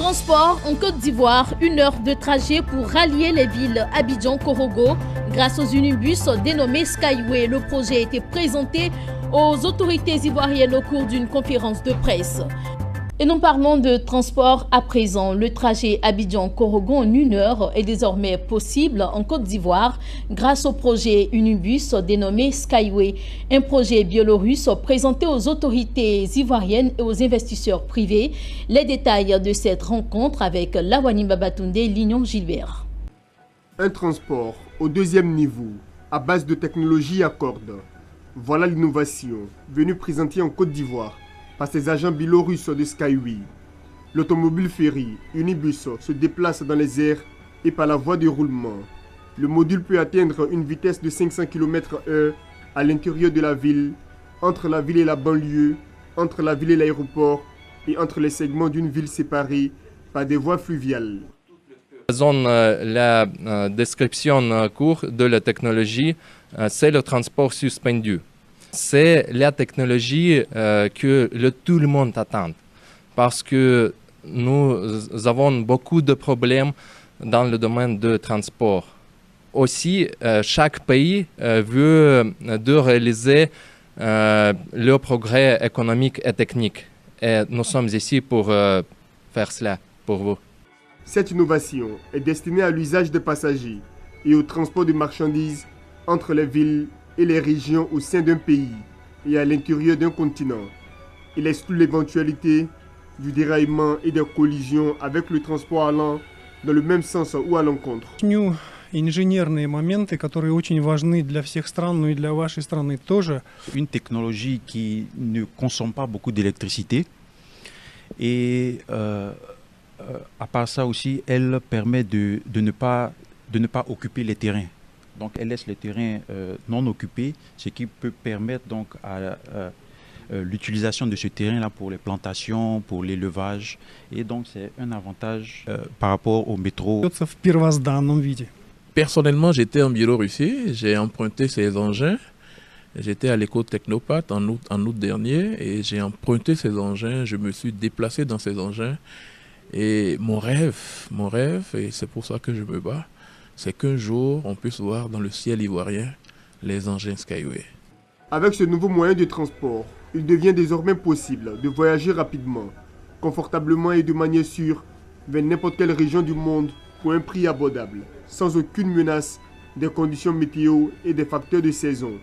Transport en Côte d'Ivoire, 1 heure de trajet pour rallier les villes Abidjan-Korogo grâce aux unibus dénommés Skyway. Le projet a été présenté aux autorités ivoiriennes au cours d'une conférence de presse. Et nous parlons de transport à présent. Le trajet Abidjan-Korogo en 1 heure est désormais possible en Côte d'Ivoire grâce au projet Unibus dénommé Skyway, un projet biélorusse présenté aux autorités ivoiriennes et aux investisseurs privés. Les détails de cette rencontre avec Lawani Babatunde et Lignon Gilbert. Un transport au 2e niveau à base de technologie à cordes. Voilà l'innovation venue présenter en Côte d'Ivoire par ces agents biélorusses de Skyway. L'automobile ferry Unibus se déplace dans les airs et par la voie de roulement. Le module peut atteindre une vitesse de 500 km/h à l'intérieur de la ville, entre la ville et la banlieue, entre la ville et l'aéroport et entre les segments d'une ville séparés par des voies fluviales. La description courte de la technologie, c'est le transport suspendu. C'est la technologie que tout le monde attend parce que nous avons beaucoup de problèmes dans le domaine du transport. Aussi, chaque pays veut de réaliser le progrès économique et technique. Et nous sommes ici pour faire cela pour vous. Cette innovation est destinée à l'usage des passagers et au transport de marchandises entre les villes et les régions au sein d'un pays et à l'intérieur d'un continent. Il exclut l'éventualité du déraillement et des collisions avec le transport allant dans le même sens ou à l'encontre. Инженерные моменты, которые очень важны для всех стран, но и для вашей страны тоже. Une technologie qui ne consomme pas beaucoup d'électricité et à part ça aussi, elle permet de ne pas occuper les terrains. Donc elle laisse les terrains non occupés, ce qui peut permettre donc à l'utilisation de ce terrain-là pour les plantations, pour l'élevage. Et donc c'est un avantage par rapport au métro. Personnellement, j'étais en Biélorussie, j'ai emprunté ces engins. J'étais à l'école Technopat en août dernier et j'ai emprunté ces engins, je me suis déplacé dans ces engins. Et mon rêve, et c'est pour ça que je me bats, c'est qu'un jour, on puisse voir dans le ciel ivoirien les engins Skyway. Avec ce nouveau moyen de transport, il devient désormais possible de voyager rapidement, confortablement et de manière sûre vers n'importe quelle région du monde pour un prix abordable, sans aucune menace des conditions météo et des facteurs de saison.